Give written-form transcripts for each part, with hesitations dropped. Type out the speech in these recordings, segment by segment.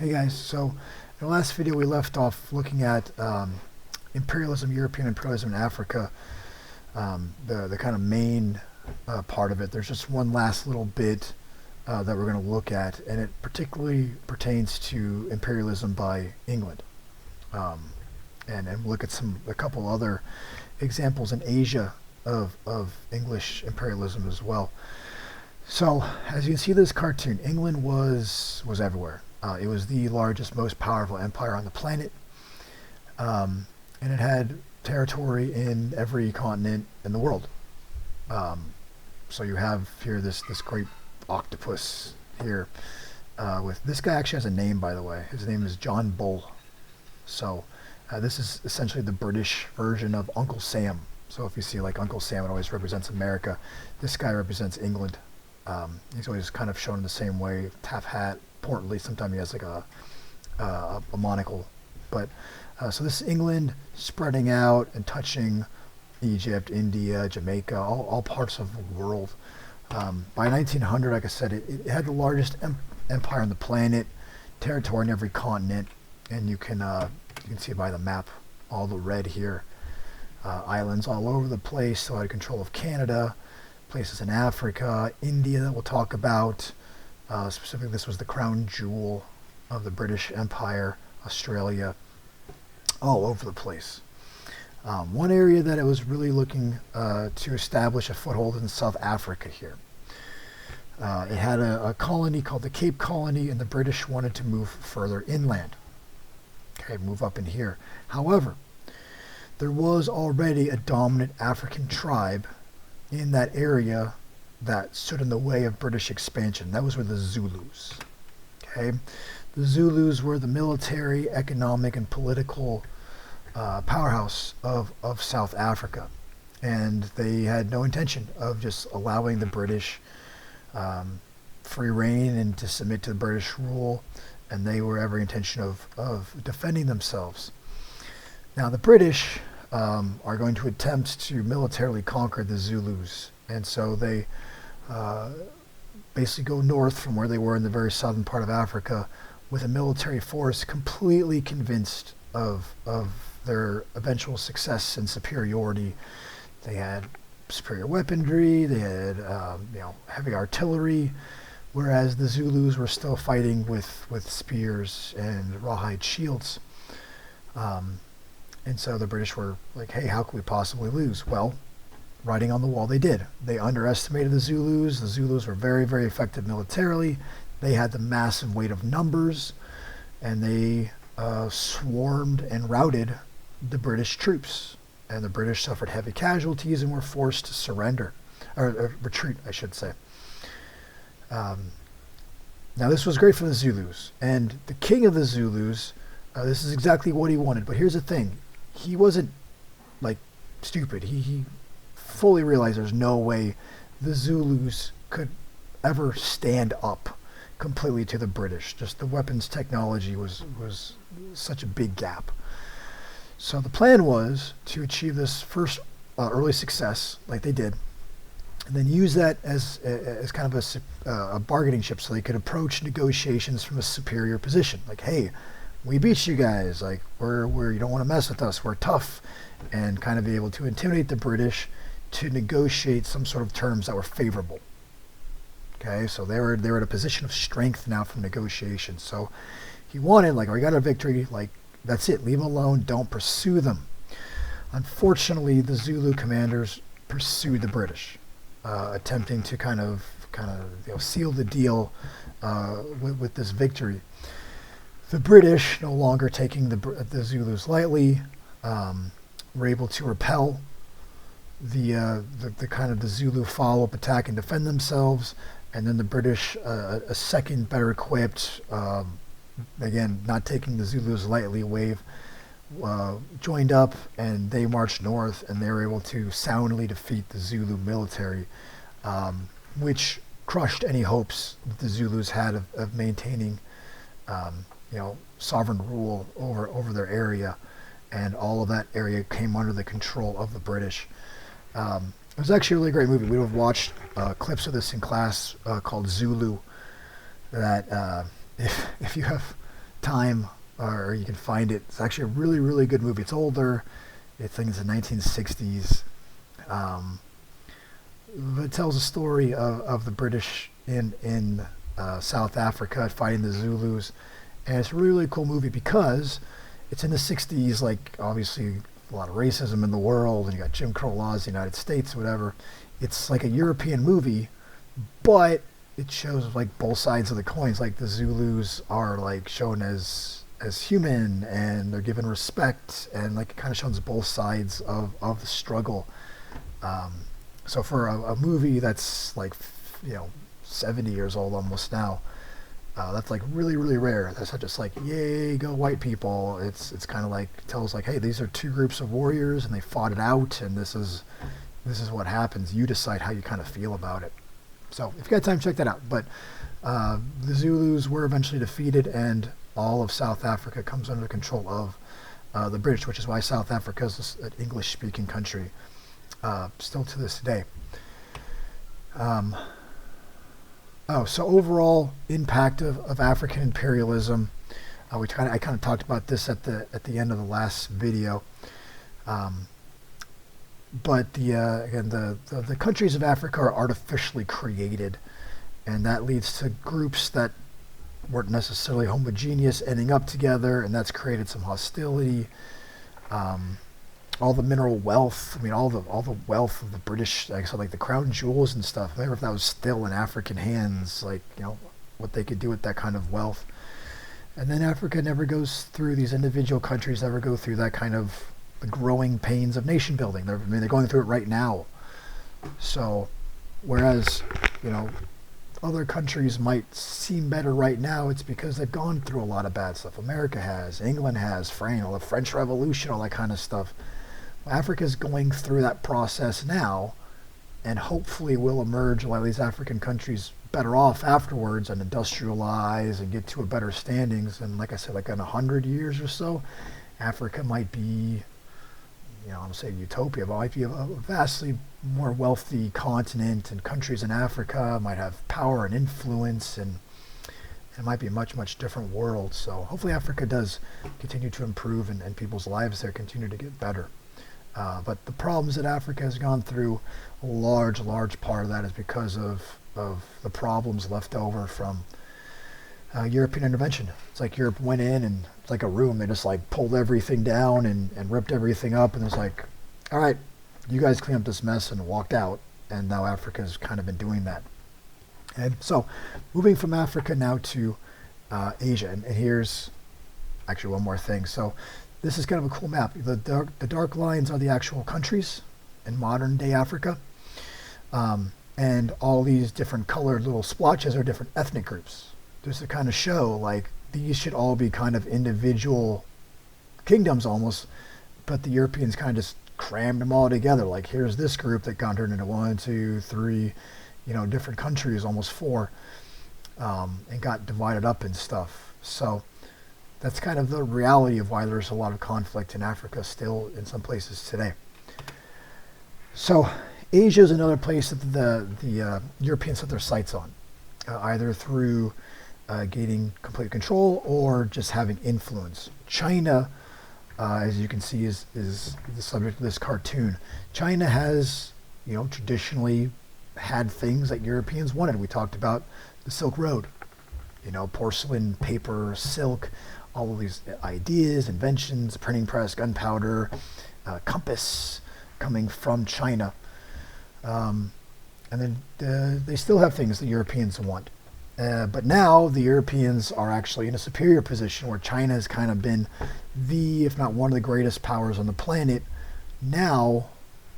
Hey guys, so in the last video we left off looking at imperialism, European imperialism in Africa, the kind of main part of it. There's just one last little bit that we're going to look at, and it particularly pertains to imperialism by England. And we'll look at a couple other examples in Asia of English imperialism as well. So, as you can see this cartoon, England was everywhere. It was the largest, most powerful empire on the planet, and it had territory in every continent in the world. So you have here this great octopus here. With this guy actually has a name, by the way. His name is John Bull. So this is essentially the British version of Uncle Sam. So if you see like Uncle Sam, it always represents America. This guy represents England. He's always kind of shown in the same way, half hat, portly. Sometimes he has like a monocle. But so this is England spreading out and touching Egypt, India, Jamaica, all parts of the world. By 1900, like I said, it had the largest empire on the planet, territory in every continent, and you can see by the map, all the red here, islands all over the place. So had control of Canada, places in Africa, India that we'll talk about. Specifically, this was the crown jewel of the British Empire, Australia, all over the place. One area that it was really looking to establish a foothold in South Africa here. It had a colony called the Cape Colony, and the British wanted to move further inland. Okay, move up in here. However, there was already a dominant African tribe in that area that stood in the way of British expansion. That was where the Zulus. Okay, the Zulus were the military, economic, and political powerhouse of South Africa, and they had no intention of just allowing the British free reign and to submit to the British rule, and they were every intention of defending themselves. Now the British are going to attempt to militarily conquer the Zulus, and so they basically go north from where they were in the very southern part of Africa with a military force completely convinced of their eventual success and superiority. They had superior weaponry, they had heavy artillery, whereas the Zulus were still fighting with spears and rawhide shields. And so the British were like, hey, how could we possibly lose? Well, writing on the wall, they did. They underestimated the Zulus. The Zulus were very, very effective militarily. They had the massive weight of numbers, and they swarmed and routed the British troops. And the British suffered heavy casualties and were forced to surrender, or retreat, I should say. Now, this was great for the Zulus. And the king of the Zulus, this is exactly what he wanted. But here's the thing. He wasn't, like, stupid. He fully realized there's no way the Zulus could ever stand up completely to the British. Just the weapons technology was such a big gap. So the plan was to achieve this first early success, like they did, and then use that as kind of a bargaining chip, so they could approach negotiations from a superior position. Like, hey, we beat you guys. Like, we're you don't want to mess with us. We're tough, and kind of be able to intimidate the British to negotiate some sort of terms that were favorable. Okay, so they were at a position of strength now from negotiations. So he wanted, like, we got a victory, like, that's it, leave them alone, don't pursue them. Unfortunately, the Zulu commanders pursued the British, attempting to kind of seal the deal with this victory. The British, no longer taking the Zulus lightly, were able to repel the kind of the Zulu follow-up attack and defend themselves. And then the British, a second better equipped, again, not taking the Zulus lightly wave, joined up, and they marched north, and they were able to soundly defeat the Zulu military, which crushed any hopes that the Zulus had of maintaining sovereign rule over their area, and all of that area came under the control of the British. It was actually a really great movie. We would have watched clips of this in class called Zulu, that if you have time, or you can find it. It's actually a really, really good movie. It's older. I think it's the 1960s. But it tells a story of the British in South Africa fighting the Zulus. And it's a really, really cool movie because it's in the 60s, like obviously a lot of racism in the world, and you got Jim Crow laws in the United States, whatever. It's like a European movie, but it shows like both sides of the coins. Like the Zulus are like shown as human, and they're given respect, and like it kind of shows both sides of the struggle. So for a movie that's like 70 years old almost now, that's like really, really rare. That's not just like, yay, go white people. It's kind of like, tells like, hey, these are two groups of warriors and they fought it out, and this is what happens. You decide how you kind of feel about it. So if you got time, check that out. But the Zulus were eventually defeated, and all of South Africa comes under the control of the British, which is why South Africa is an English-speaking country still to this day. So overall impact of African imperialism. I kind of talked about this at the end of the last video. But again, the countries of Africa are artificially created, and that leads to groups that weren't necessarily homogeneous ending up together, and that's created some hostility. All the mineral wealth, I mean, all the wealth of the British, like, so like the crown jewels and stuff, I wonder if that was still in African hands, like, what they could do with that kind of wealth. And then Africa never goes through, these individual countries never go through that kind of the growing pains of nation building. They're going through it right now. So, whereas, other countries might seem better right now, it's because they've gone through a lot of bad stuff. America has, England has, France, the French Revolution, all that kind of stuff. Africa's going through that process now, and hopefully will emerge, a lot of these African countries, better off afterwards and industrialize and get to a better standings. And like I said, like in 100 years or so, Africa might be, I'm going to say utopia, but might be a vastly more wealthy continent, and countries in Africa might have power and influence, and it might be a much, much different world. So hopefully Africa does continue to improve, and people's lives there continue to get better. But the problems that Africa has gone through, a large part of that is because of the problems left over from European intervention. It's like Europe went in, and it's like a room. They just like pulled everything down and ripped everything up, and it's like, all right, you guys clean up this mess, and walked out. And now Africa's kind of been doing that. And so moving from Africa now to Asia, and here's actually one more thing. So this is kind of a cool map. The dark lines are the actual countries in modern day Africa. And all these different colored little splotches are different ethnic groups. Just to kind of show, like, these should all be kind of individual kingdoms almost, but the Europeans kind of just crammed them all together. Like, here's this group that got turned into 1, 2, 3, different countries, almost 4, and got divided up and stuff. So that's kind of the reality of why there's a lot of conflict in Africa still in some places today. So Asia is another place that the Europeans set their sights on, either through gaining complete control or just having influence. China, as you can see, is the subject of this cartoon. China has, traditionally had things that Europeans wanted. We talked about the Silk Road, porcelain, paper, silk, all of these ideas, inventions, printing press, gunpowder, compass coming from China. And then they still have things the Europeans want. But now the Europeans are actually in a superior position, where China has kind of been if not one of the greatest powers on the planet. Now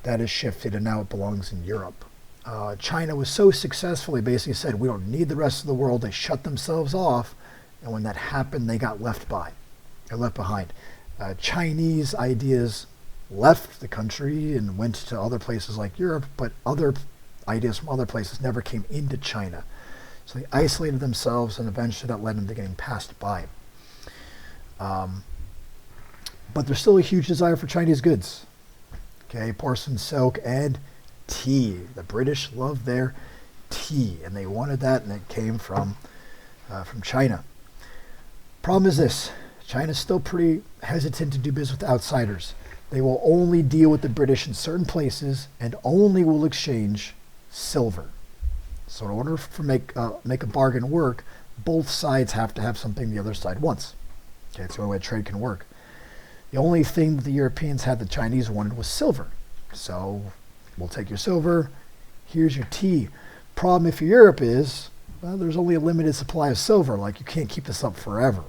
that has shifted, and now it belongs in Europe. China was so successful, they basically said, we don't need the rest of the world. They shut themselves off, and when that happened, they got left behind. Chinese ideas left the country and went to other places like Europe, but other ideas from other places never came into China. So they isolated themselves, and eventually that led them to getting passed by. But there's still a huge desire for Chinese goods. Okay, porcelain, silk, and tea. The British love their tea, and they wanted that, and it came from China. Problem is this: China's still pretty hesitant to do business with outsiders. They will only deal with the British in certain places and only will exchange silver. So in order to make a bargain work, both sides have to have something the other side wants. Okay, that's the only way trade can work. The only thing that the Europeans had the Chinese wanted was silver. So we'll take your silver, here's your tea. Problem if Europe is, well, there's only a limited supply of silver. Like, you can't keep this up forever.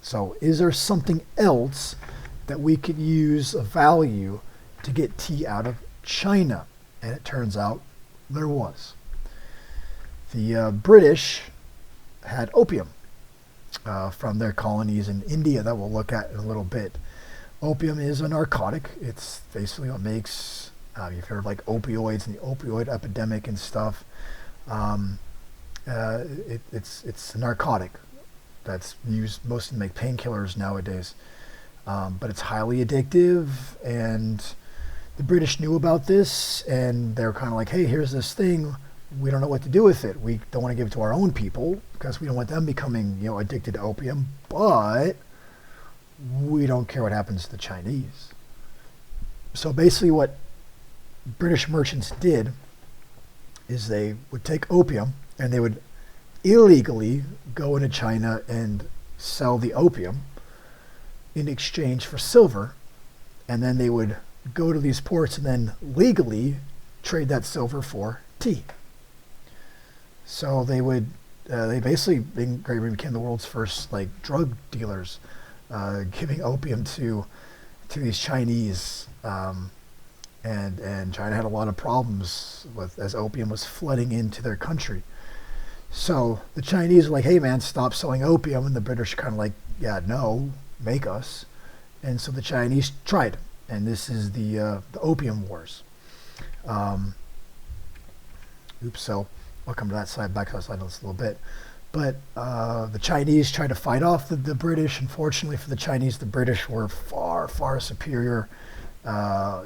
So is there something else that we could use of value to get tea out of China? And it turns out there was. The British had opium from their colonies in India that we'll look at in a little bit. Opium is a narcotic. It's basically what makes, you've heard of like opioids and the opioid epidemic and stuff. It's a narcotic that's used mostly to make painkillers nowadays. But it's highly addictive, and the British knew about this, and they were kind of like, hey, here's this thing. We don't know what to do with it. We don't want to give it to our own people because we don't want them becoming, addicted to opium, but we don't care what happens to the Chinese. So basically what British merchants did is they would take opium and they would illegally go into China and sell the opium in exchange for silver, and then they would go to these ports and then legally trade that silver for tea. So they would, they basically, Great Britain became the world's first drug dealers, giving opium to these Chinese, and China had a lot of problems as opium was flooding into their country. So the Chinese were like, hey man, stop selling opium, and the British kind of like, yeah, no, make us. And so the Chinese tried, and this is the Opium Wars. So I'll come to that side, back to that side in just a little bit. But the Chinese tried to fight off the British. Unfortunately for the Chinese, the British were far, far superior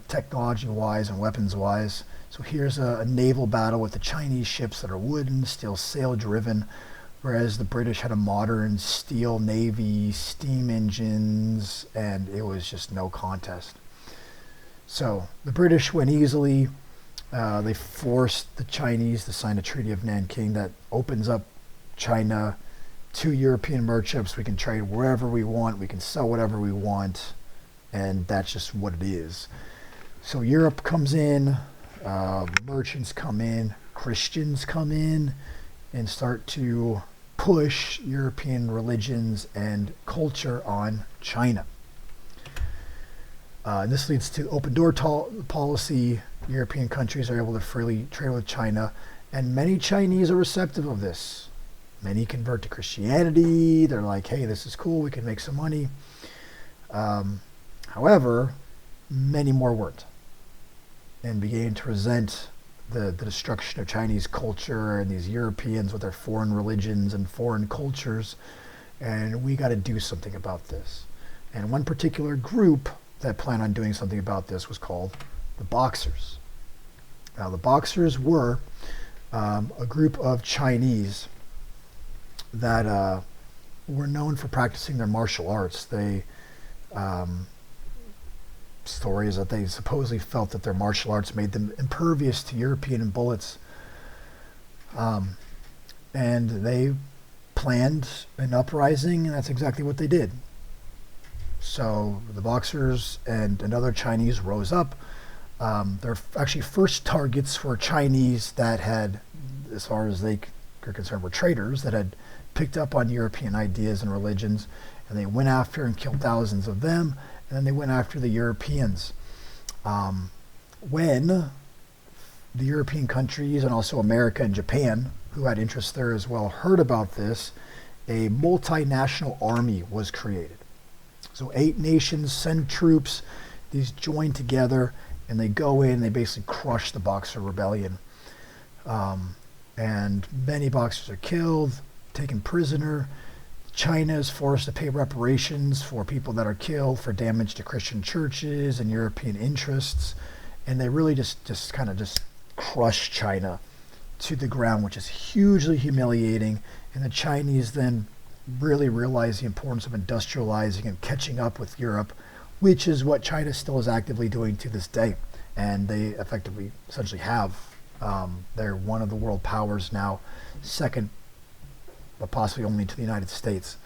technology-wise and weapons-wise. So here's a naval battle with the Chinese ships that are wooden, still sail-driven, whereas the British had a modern steel navy, steam engines, and it was just no contest. So the British went easily. They forced the Chinese to sign a Treaty of Nanking that opens up China to European merchants. We can trade wherever we want, we can sell whatever we want, and that's just what it is. So Europe comes in, merchants come in, Christians come in, and start to push European religions and culture on China. And this leads to open door policy. European countries are able to freely trade with China, and many Chinese are receptive of this. Many convert to Christianity. They're like, hey, this is cool, we can make some money. However, many more weren't, and began to resent the destruction of Chinese culture and these Europeans with their foreign religions and foreign cultures, and we got to do something about this. And one particular group that planned on doing something about this was called the Boxers. Now, the Boxers were a group of Chinese that were known for practicing their martial arts. They stories that they supposedly felt that their martial arts made them impervious to European bullets, and they planned an uprising, and that's exactly what they did. So the Boxers and other Chinese rose up. Their actually first targets were Chinese that had, as far as they are concerned, were traitors that had picked up on European ideas and religions, and they went after and killed thousands of them, and then they went after the Europeans. When the European countries and also America and Japan, who had interests there as well, heard about this, a multinational army was created. So 8 nations send troops, these join together, and they go in, they basically crush the Boxer rebellion. And many Boxers are killed, taken prisoner. China is forced to pay reparations for people that are killed for damage to Christian churches and European interests. And they really just kind of crush China to the ground, which is hugely humiliating. And the Chinese then really realized the importance of industrializing and catching up with Europe, which is what China still is actively doing to this day. And they effectively, essentially have. They're one of the world powers now, second, but possibly only to the United States.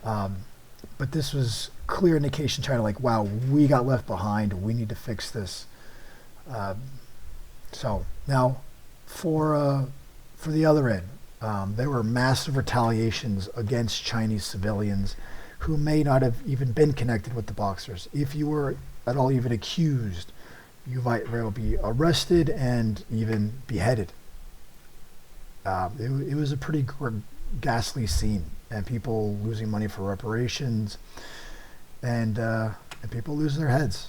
But this was clear indication China, like, wow, we got left behind. We need to fix this. So now, for the other end, there were massive retaliations against Chinese civilians who may not have even been connected with the Boxers. If you were at all even accused, you might well be arrested and even beheaded. It was a pretty ghastly scene, and people losing money for reparations, and people losing their heads.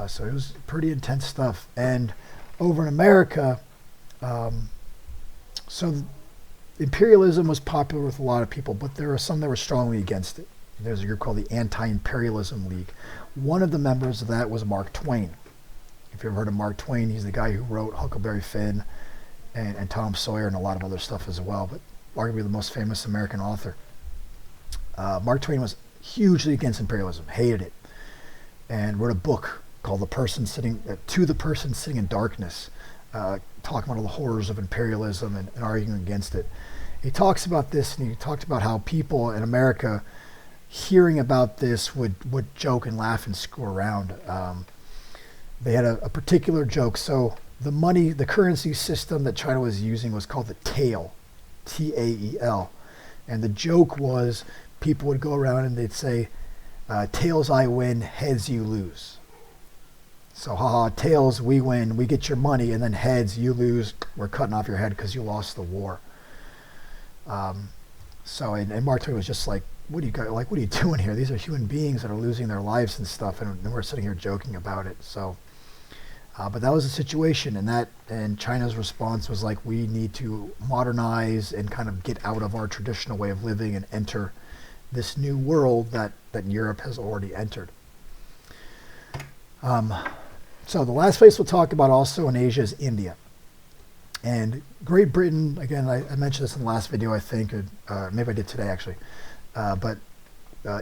So it was pretty intense stuff. And over in America, so imperialism was popular with a lot of people, but there were some that were strongly against it. There's a group called the Anti-Imperialism League. One of the members of that was Mark Twain. If you've ever heard of Mark Twain, he's the guy who wrote Huckleberry Finn and Tom Sawyer and a lot of other stuff as well, but arguably the most famous American author. Mark Twain was hugely against imperialism, hated it, and wrote a book called To the Person Sitting in Darkness, talking about all the horrors of imperialism and arguing against it. He talks about this, and he talks about how people in America, hearing about this, would joke and laugh and screw around. They had a particular joke. So the currency system that China was using was called the tael, T-A-E-L. And the joke was people would go around and they'd say, tails I win, heads you lose. So haha, tails we win, we get your money, and then heads you lose, we're cutting off your head because you lost the war. And Mark Twain was just like, what are you doing here? These are human beings that are losing their lives and stuff, and we're sitting here joking about it. So, but that was the situation, and China's response was like, we need to modernize and kind of get out of our traditional way of living and enter this new world that Europe has already entered. So the last place we'll talk about also in Asia is India. And Great Britain, again, I mentioned this in the last video, I think, or maybe I did today actually, but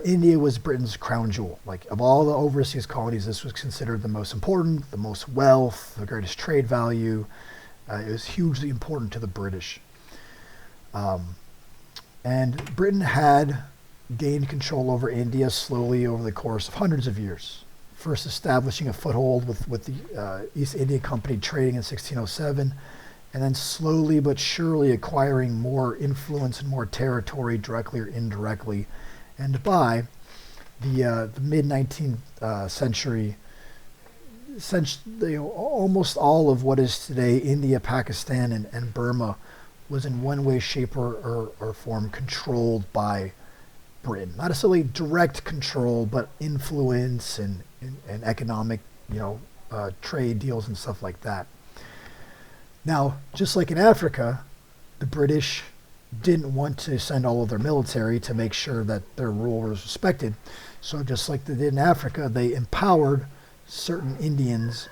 India was Britain's crown jewel. Like, of all the overseas colonies, this was considered the most important, the most wealth, the greatest trade value. It was hugely important to the British. And Britain had gained control over India slowly over the course of hundreds of years. First establishing a foothold with the East India Company trading in 1607, and then slowly but surely acquiring more influence and more territory directly or indirectly. And by the mid-19th century, almost all of what is today India, Pakistan, and Burma was in one way, shape, or form controlled by Britain. Not necessarily direct control, but influence and economic, trade deals and stuff like that. Now, just like in Africa, the British didn't want to send all of their military to make sure that their rule was respected. So just like they did in Africa, they empowered certain Indians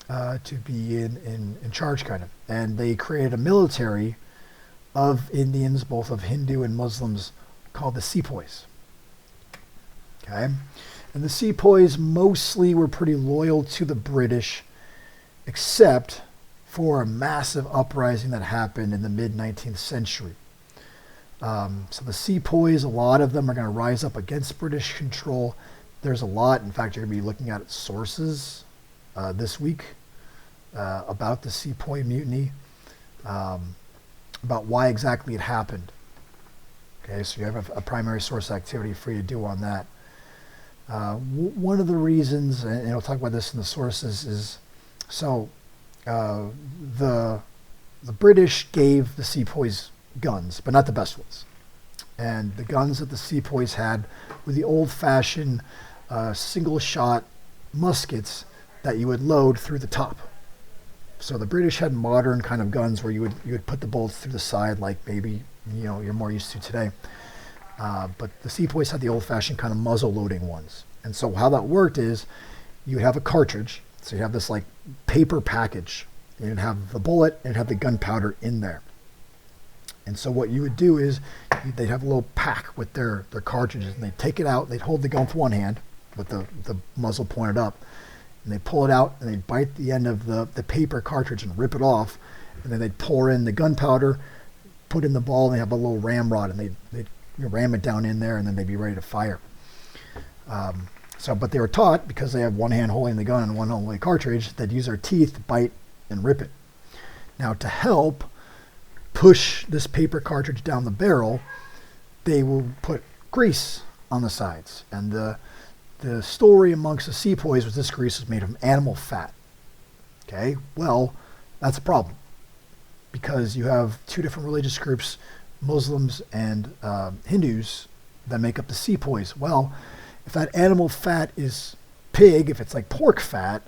to be in charge, kind of. And they created a military of Indians, both of Hindu and Muslims, called the Sepoys. Okay? And the Sepoys mostly were pretty loyal to the British, except for a massive uprising that happened in the mid-19th century. So the Sepoys, a lot of them are going to rise up against British control. There's a lot, in fact, you're going to be looking at sources this week about the Sepoy mutiny, about why exactly it happened. Okay, so you have a primary source activity for you to do on that. One of the reasons, and I'll talk about this in the sources, is the British gave the Sepoys guns, but not the best ones. And the guns that the Sepoys had were the old-fashioned single-shot muskets that you would load through the top. So the British had modern kind of guns where you would put the bullets through the side, like maybe you're more used to today. But the Sepoys had the old-fashioned kind of muzzle-loading ones. And so how that worked is you would have a cartridge. So you have this like paper package. You'd have the bullet and have the gunpowder in there. And so what you would do is they'd have a little pack with their cartridges, and they'd take it out. They'd hold the gun with one hand with the muzzle pointed up, and they'd pull it out, and they'd bite the end of the paper cartridge and rip it off, and then they'd pour in the gunpowder, put in the ball, and they have a little ramrod, and they'd ram it down in there, and then they'd be ready to fire. But they were taught, because they have one hand holding the gun and one holding the cartridge, they'd use their teeth to bite and rip it. Now, to help push this paper cartridge down the barrel, they will put grease on the sides. And the story amongst the sepoys was this grease was made of animal fat. Okay, well, that's a problem, because you have two different religious groups, Muslims and Hindus, that make up the sepoys. Well, if that animal fat is pig, if it's like pork fat,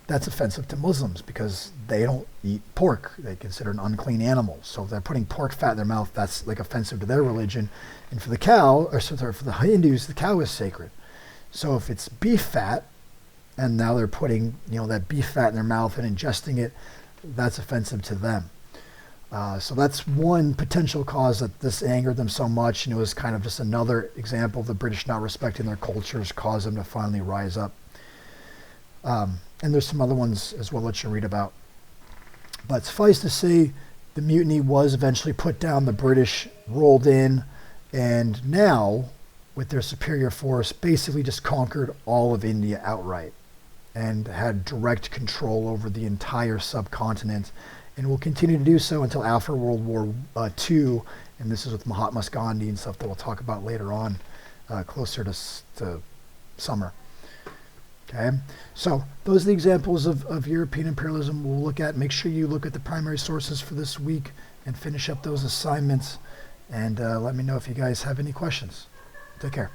that's offensive to Muslims, because they don't eat pork. They consider it an unclean animal. So if they're putting pork fat in their mouth, that's like offensive to their religion. And for the cow, for the Hindus, the cow is sacred. So if it's beef fat, and now they're putting that beef fat in their mouth and ingesting it, that's offensive to them. So that's one potential cause that this angered them so much, and it was kind of just another example of the British not respecting their cultures caused them to finally rise up. And there's some other ones as well that you read about. But suffice to say, the mutiny was eventually put down. The British rolled in, and now, with their superior force, basically just conquered all of India outright and had direct control over the entire subcontinent, and will continue to do so until after World War II. And this is with Mahatma Gandhi and stuff that we'll talk about later on, closer to summer. Okay, so those are the examples of European imperialism we'll look at. Make sure you look at the primary sources for this week and finish up those assignments. And let me know if you guys have any questions. Take care.